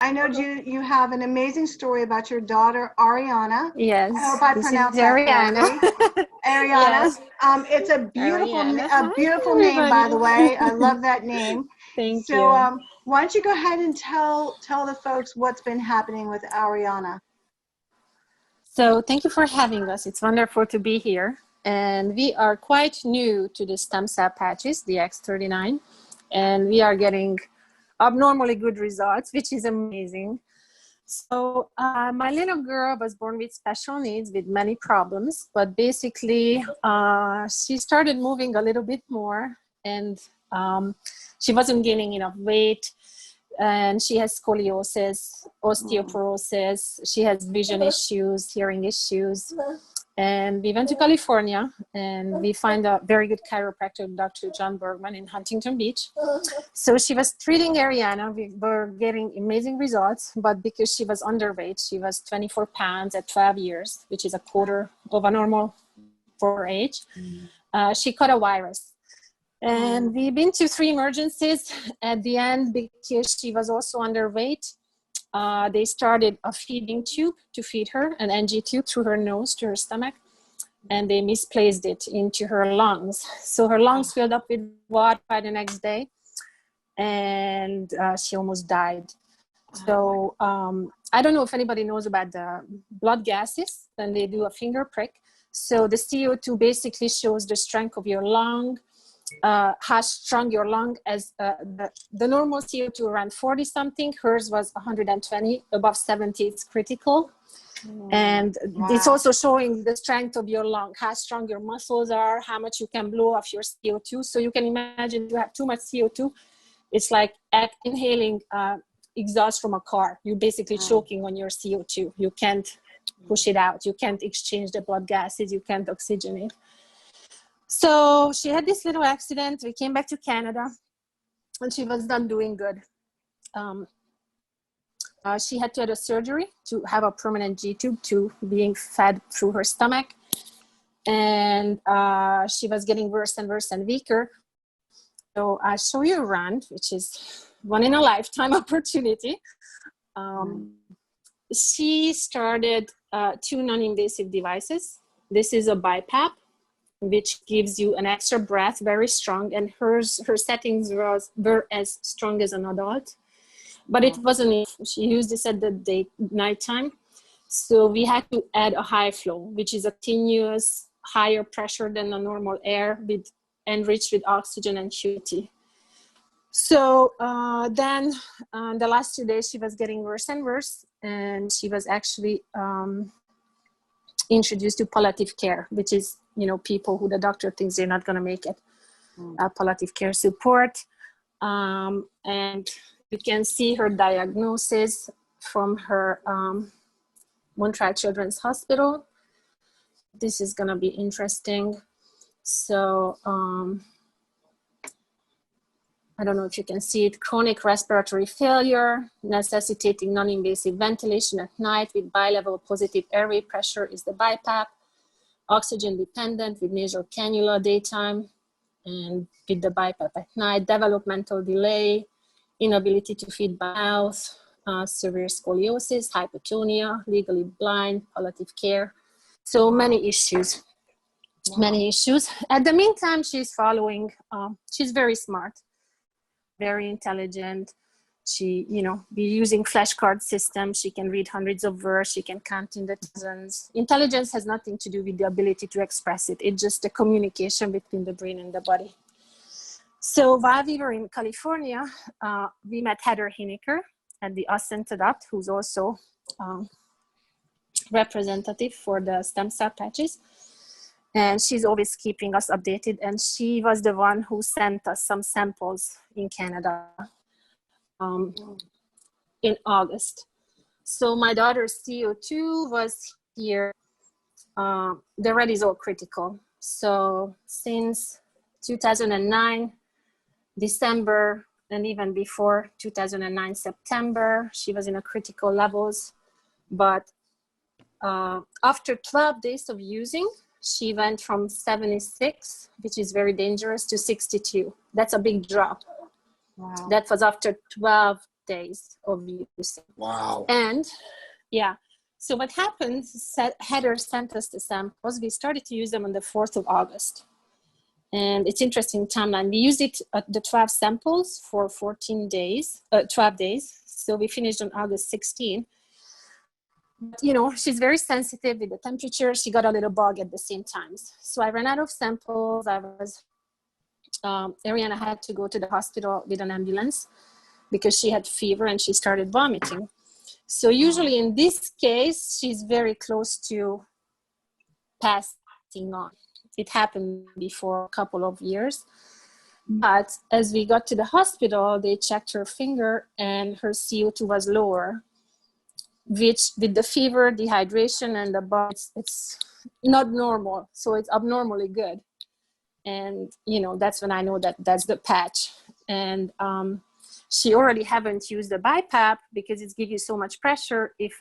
I know you have an amazing story about your daughter, Ariana. Yes. I hope I pronounced that correctly. Ariana. Yes. It's a Ariana. a beautiful name, by the way. I love that name. Thank So, you. why don't you go ahead and tell the folks what's been happening with Ariana? So thank you for having us. It's wonderful to be here. And we are quite new to the stem cell patches, the X39, and we are getting abnormally good results, which is amazing. So my little girl was born with special needs, with many problems, but basically she started moving a little bit more, and she wasn't gaining enough weight, and she has scoliosis, osteoporosis, she has vision issues, hearing issues. And we went to California, and we find a very good chiropractor, Dr. John Bergman, in Huntington Beach. So she was treating Ariana. We were getting amazing results, but because she was underweight, she was 24 pounds at 12 years, which is a quarter of a normal for her age. She caught a virus. And we've been to 3 emergencies at the end because she was also underweight. They started a feeding tube to feed her, an NG tube through her nose to her stomach, and they misplaced it into her lungs. So her lungs filled up with water by the next day, and she almost died. So I don't know if anybody knows about the blood gases when they do a finger prick. So the CO2 basically shows the strength of your lung, how strong your lung as the normal CO2 around 40 something, hers was 120, above 70 it's critical. And it's also showing the strength of your lung, how strong your muscles are, how much you can blow off your CO2. So you can imagine you have too much CO2, it's like inhaling exhaust from a car. You're basically choking on your CO2. You can't push it out, you can't exchange the blood gases, you can't oxygenate. So she had this little accident. We came back to Canada, and she was done doing good. She had to have a surgery to have a permanent G-tube to being fed through her stomach. And she was getting worse and worse and weaker. So I'll show you around, which is one in a lifetime opportunity. She started 2 non-invasive devices. This is a BiPAP, which gives you an extra breath, very strong, and her settings were as strong as an adult, but it wasn't. She used this at the nighttime, so we had to add a high flow, which is a continuous higher pressure than the normal air, enriched with oxygen and humidity. So then the last 2 days she was getting worse and worse, and she was actually introduced to palliative care, which is, people who the doctor thinks they're not going to make it, palliative care support. And you can see her diagnosis from her Montreal Children's Hospital. This is going to be interesting. So I don't know if you can see it. Chronic respiratory failure, necessitating non-invasive ventilation at night with bi-level positive airway pressure is the BiPAP. Oxygen dependent with nasal cannula daytime and with the BiPAP at night. Developmental delay, inability to feed by mouth, severe scoliosis, hypotonia, legally blind, palliative care. So many issues. Many issues. At the meantime, she's following, she's very smart, very intelligent. She, be using flashcard systems. She can read hundreds of words. She can count in the thousands. Intelligence has nothing to do with the ability to express it. It's just the communication between the brain and the body. So while we were in California, we met Heather Hineker at the Ascent Adopt, who's also representative for the stem cell patches. And she's always keeping us updated. And she was the one who sent us some samples in Canada in August. So my daughter's CO2 was here. The red is all critical. So since 2009, December, and even before 2009, September, she was in a critical levels. But after 12 days of using, she went from 76, which is very dangerous, to 62. That's a big drop. Wow. That was after 12 days of use. Wow. And yeah, so what happened, Heather sent us the samples. We started to use them on the 4th of August. And it's interesting timeline. We used it at the 12 samples for 12 days. So we finished on August 16. But, you know, she's very sensitive with the temperature. She got a little bug at the same times. So I ran out of samples. Ariana had to go to the hospital with an ambulance because she had fever and she started vomiting. So usually in this case, she's very close to passing on. It happened before a couple of years. But as we got to the hospital, they checked her finger and her CO2 was lower, which with the fever, dehydration, and the bug, it's not normal. So it's abnormally good. And, you know, that's when I know that that's the patch. And she already haven't used the BiPAP because it gives you so much pressure. If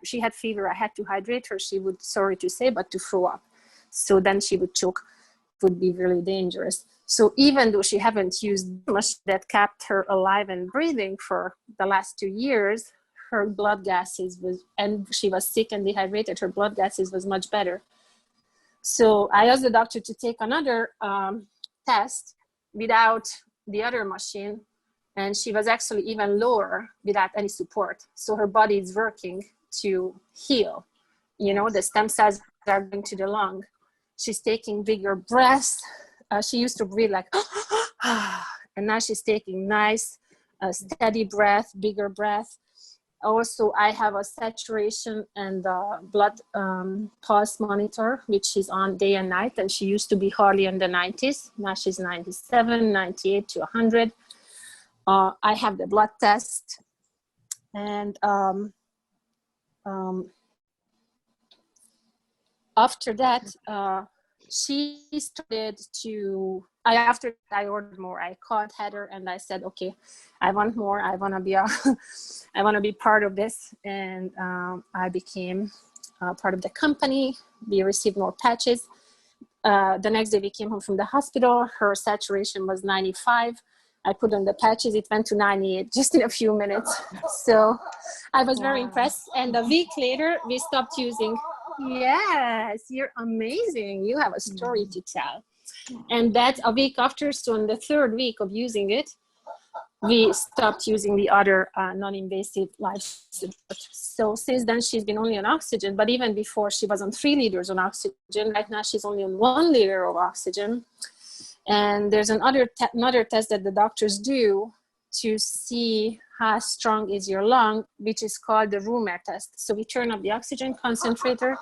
she had fever, I had to hydrate her. She would, sorry to say, but to throw up. So then she would choke. It would be really dangerous. So even though she haven't used much that kept her alive and breathing for the last 2 years, her blood gases and she was sick and dehydrated, her blood gases was much better. So I asked the doctor to take another test without the other machine, and she was actually even lower without any support. So her body is working to heal. You know, the stem cells are going to the lung. She's taking bigger breaths. She used to breathe like, and now she's taking nice, steady breath, bigger breath. Also, I have a saturation and blood pulse monitor, which is on day and night. And she used to be hardly in the 90s. Now she's 97, 98 to 100. I have the blood test. And after that, she started to, after I ordered more, I called Heather and I said, okay, I want more. I want to be I want to be part of this. And I became part of the company. We received more patches. The next day we came home from the hospital. Her saturation was 95. I put on the patches. It went to 98 just in a few minutes. So I was very impressed. And a week later, we stopped using. Yes, you're amazing. You have a story to tell. And that's a week after. So in the 3rd week of using it, we stopped using the other non-invasive life support. So since then, she's been only on oxygen. But even before, she was on 3 liters on oxygen. Right now, she's only on 1 liter of oxygen. And there's another test that the doctors do to see how strong is your lung, which is called the Rumer test. So we turn up the oxygen concentrator,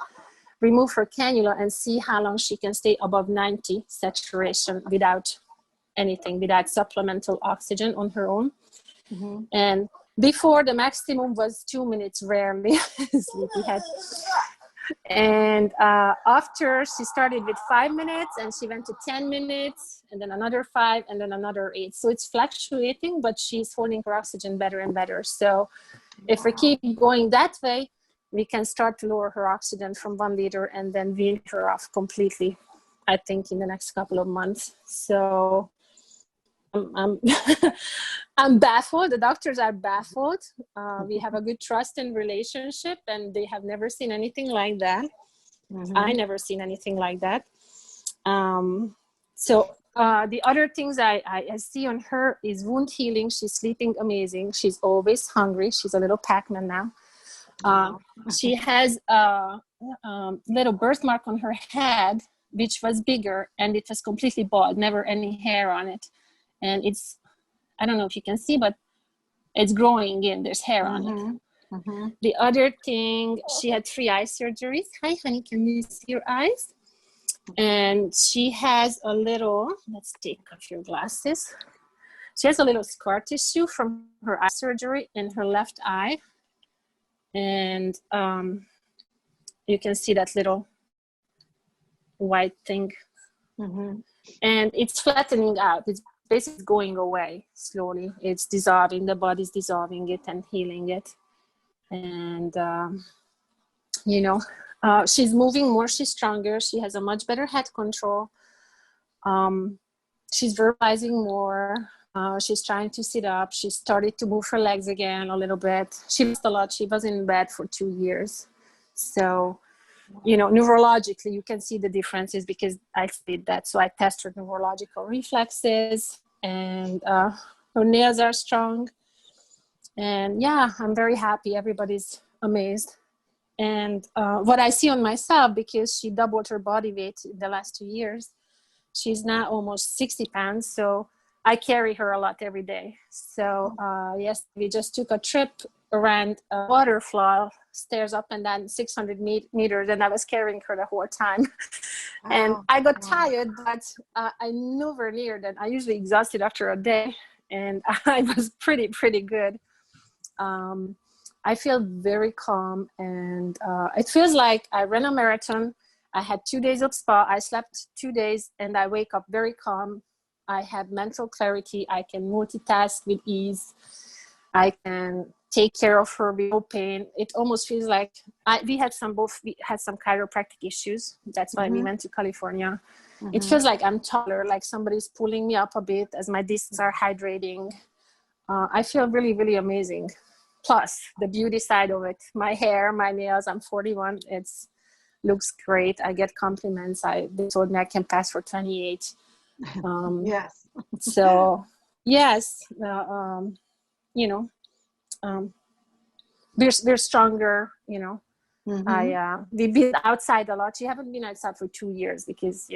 remove her cannula, and see how long she can stay above 90 saturation without anything, without supplemental oxygen on her own. Mm-hmm. And before, the maximum was 2 minutes rarely. Sleepyhead. And after, she started with 5 minutes and she went to 10 minutes and then another 5 and then another 8. So it's fluctuating, but she's holding her oxygen better and better. So if we keep going that way, we can start to lower her oxygen from 1 liter and then wean her off completely, I think, in the next couple of months. So I'm baffled. The doctors are baffled. We have a good trust and relationship, and they have never seen anything like that. Mm-hmm. I never seen anything like that. So the other things I see on her is wound healing. She's sleeping amazing. She's always hungry. She's a little Pac-Man now. She has a little birthmark on her head, which was bigger, and it was completely bald, never any hair on it. And it's, I don't know if you can see, but it's growing in. There's hair on it. Mm-hmm. The other thing, she had 3 eye surgeries. Hi, honey, can you see your eyes? And she has a little, let's take off your glasses. She has a little scar tissue from her eye surgery in her left eye. And you can see that little white thing. Mm-hmm. And it's flattening out. It's basically going away slowly. It's dissolving, the body's dissolving it and healing it. And, you know, she's moving more, she's stronger. She has a much better head control. She's verbalizing more. She's trying to sit up. She started to move her legs again a little bit. She lost a lot. She was in bed for 2 years. So, neurologically, you can see the differences because I did that. So I test her neurological reflexes, and her nails are strong. And yeah, I'm very happy. Everybody's amazed. And what I see on myself, because she doubled her body weight in the last 2 years, she's now almost 60 pounds. So I carry her a lot every day. So yes, we just took a trip around a waterfall, stairs up and down 600 meters, and I was carrying her the whole time. And I got tired, but I nowhere near that. I usually exhausted after a day, and I was pretty good. I feel very calm, and it feels like I ran a marathon. I had 2 days of spa. I slept 2 days, and I wake up very calm. I have mental clarity. I can multitask with ease. I can take care of her with no pain. It almost feels like we had some chiropractic issues. That's why we went to California. It feels like I'm taller, like somebody's pulling me up a bit as my discs are hydrating. I feel really amazing. Plus the beauty side of it, my hair, my nails. I'm 41. It's looks great. I get compliments. They told me I can pass for 28. Yes. So yes, we're stronger. We've been outside a lot. She haven't been outside for 2 years because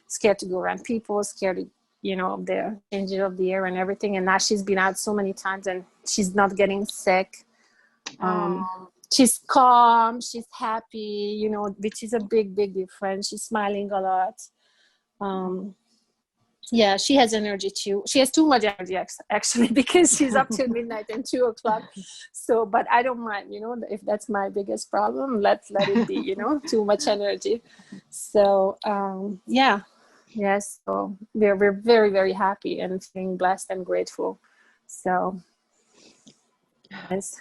scared to go around people, scared to the changing of the air and everything. And now she's been out so many times, and she's not getting sick. She's calm, she's happy, which is a big difference. She's smiling a lot. Yeah, she has energy too. She has too much energy actually, because she's up till midnight and 2 o'clock. So, but I don't mind, if that's my biggest problem, let it be, too much energy. So, yes. So we're very happy and feeling blessed and grateful. So, yes,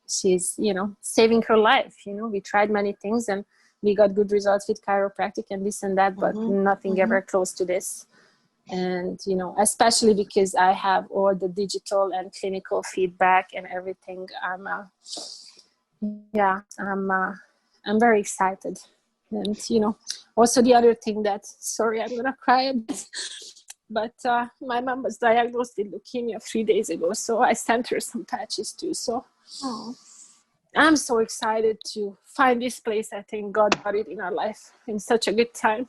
she's, saving her life. We tried many things and we got good results with chiropractic and this and that, but nothing ever close to this. And especially because I have all the digital and clinical feedback and everything, I'm very excited. And also the other thing that, sorry, I'm gonna cry a bit, but my mom was diagnosed with leukemia 3 days ago, so I sent her some patches too. So I'm so excited to find this place. I think God got it in our life in such a good time.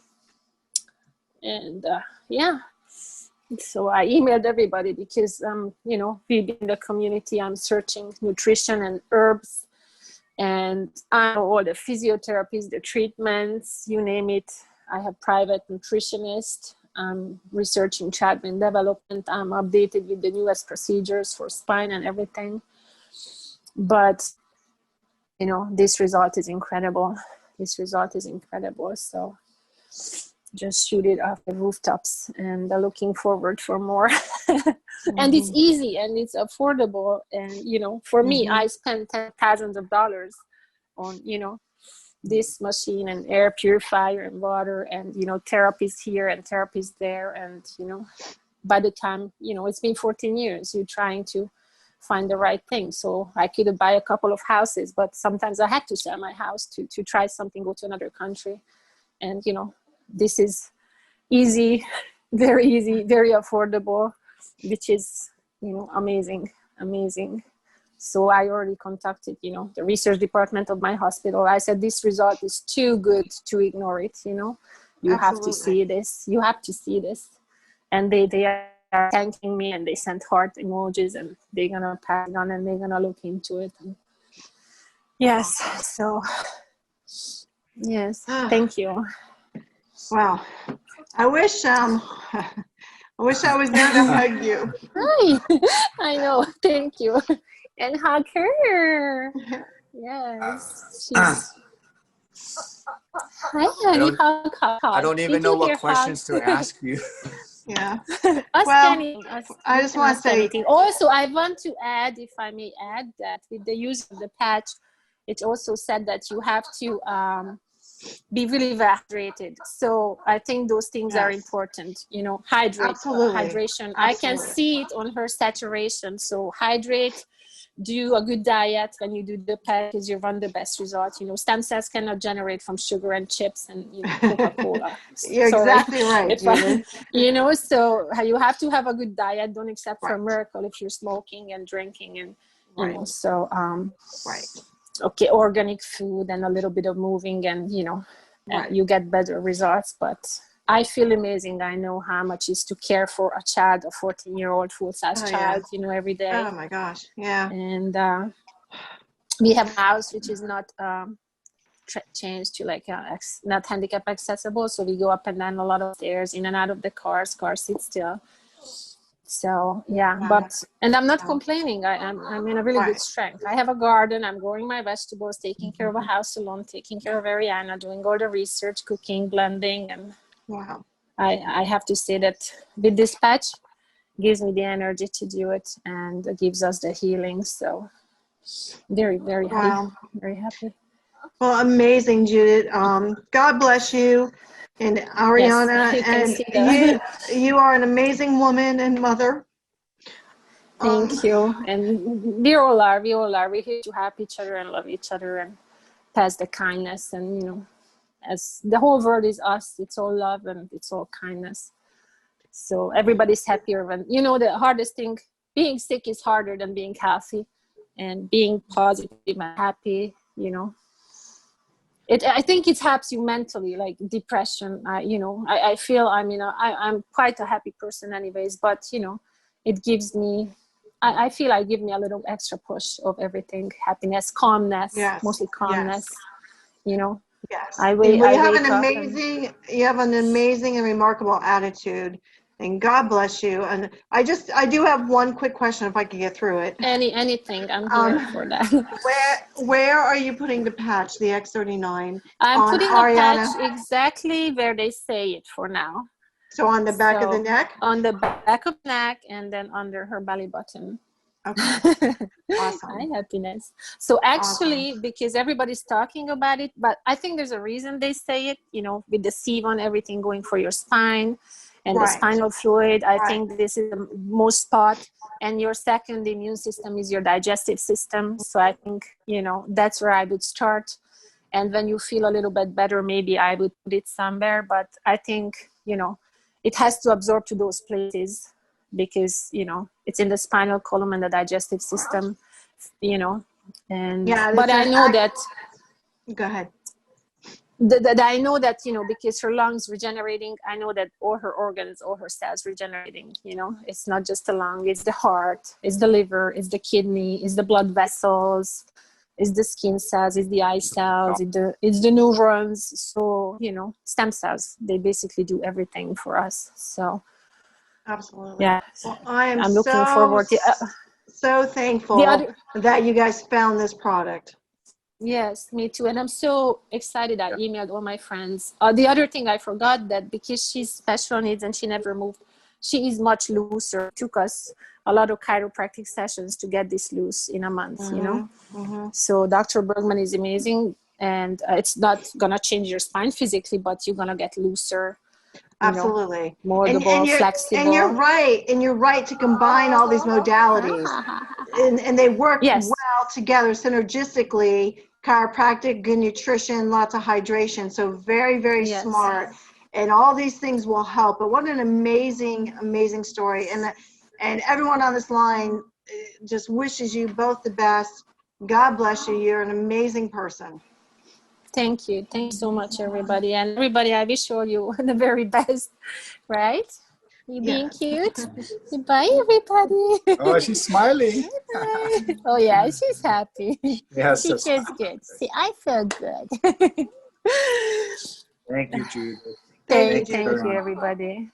And so I emailed everybody because we in the community, I'm searching nutrition and herbs, and I know all the physiotherapies, the treatments, you name it. I have private nutritionist. I'm researching child brain development. I'm updated with the newest procedures for spine and everything. But this result is incredible. So just shoot it off the rooftops, and looking forward for more. And it's easy and it's affordable. And for me, I spend thousands of dollars on this machine and air purifier and water and therapies here and therapies there. And by the time it's been 14 years, you're trying to find the right thing. So I could buy a couple of houses, but sometimes I had to sell my house to try something, go to another country. And this is easy, very affordable, which is amazing. So I already contacted the research department of my hospital. I said, this result is too good to ignore it. You have to see this, and they are thanking me, and they sent heart emojis, and they're gonna pass it on, and they're gonna look into it. And yes, so yes, thank you. Wow. I wish I was there to hug you. Hi. I know. Thank you. And hug her. Yes. Hi, honey. Hug. I don't even know what questions to ask you. Yeah. I just want to say anything. Also, I want to add, if I may add, that with the use of the patch, it also said that you have to be really hydrated. So I think those things are important, you know, Absolutely. hydration. Absolutely. I can see it on her saturation. So hydrate, do a good diet. When you do the package, you run the best results. You know, stem cells cannot generate from sugar and chips and, you know, Coca-Cola. You're exactly right, Judith. You know, so you have to have a good diet. Don't accept for a miracle if you're smoking and drinking and, you know, so, okay, organic food and a little bit of moving and, you know, you get better results. But I feel amazing. I know how much is to care for a child, a 14-year-old full-size child, you know, every day. Oh my gosh. Yeah. And we have a house which is not changed to like not handicap accessible. So we go up and down a lot of stairs, in and out of the car seat still. So yeah, but, and I'm not complaining. I'm in a really good strength. I have a garden. I'm growing my vegetables, taking care of a house alone, taking care of Ariana, doing all the research, cooking, blending. And I have to say that with this patch, gives me the energy to do it and gives us the healing. So very, very happy. Very happy. Well, amazing, Judith. God bless you. And Ariana, and you are an amazing woman and mother. Thank you. And we all are. We're here to help each other and love each other and pass the kindness. And, you know, as the whole world is us, it's all love and it's all kindness. So everybody's happier when, you know, the hardest thing, being sick is harder than being healthy, and being positive and happy, you know. I think it helps you mentally, like depression. You know, I feel I'm quite a happy person anyways, but, you know, it gives me, I feel I give me a little extra push of everything, happiness, calmness, mostly calmness, you know. Yes. You have an amazing and remarkable attitude, and God bless you. And I do have one quick question, if I can get through it. Anything, I'm here for that. Where are you putting the patch, the X39? I'm putting the patch exactly where they say it for now. So on the back of the neck? On the back of the neck, and then under her belly button. Okay. Awesome. Hi, happiness. So actually, because everybody's talking about it, but I think there's a reason they say it, you know, with the sieve on everything going for your spine and the spinal fluid. I think this is the most spot. And your second immune system is your digestive system. So I think, you know, that's where I would start. And when you feel a little bit better, maybe I would put it somewhere. But I think, you know, it has to absorb to those places, because, you know, it's in the spinal column and the digestive system, you know. And but I know that. Go ahead. That I know that, you know, because her lungs regenerating, I know that all her organs, all her cells regenerating, you know. It's not just the lung, it's the heart, it's the liver, it's the kidney, it's the blood vessels, it's the skin cells, it's the eye cells, it's the neurons. So, you know, stem cells, they basically do everything for us. So absolutely. Yeah. Well, I'm looking forward to so thankful that you guys found this product. Yes, me too. And I'm so excited. I emailed all my friends. The other thing I forgot, that because she's special needs and she never moved, she is much looser. It took us a lot of chiropractic sessions to get this loose in a month, you know. So Dr. Bergman is amazing, and it's not going to change your spine physically, but you're going to get looser. Absolutely. Moldable, flexible. And you're right to combine all these modalities. and they work well together synergistically. Chiropractic, good nutrition, lots of hydration. So very, very smart. And all these things will help. But what an amazing, amazing story. And everyone on this line just wishes you both the best. God bless you. You're an amazing person. Thank you. Thank you so much, everybody. And everybody, I wish all you the very best, right? You being cute? Bye, everybody. Oh, she's smiling. Oh, yeah, she's happy. Yes, she feels good. See, I feel good. Thank you, Jude. Thank you, everybody.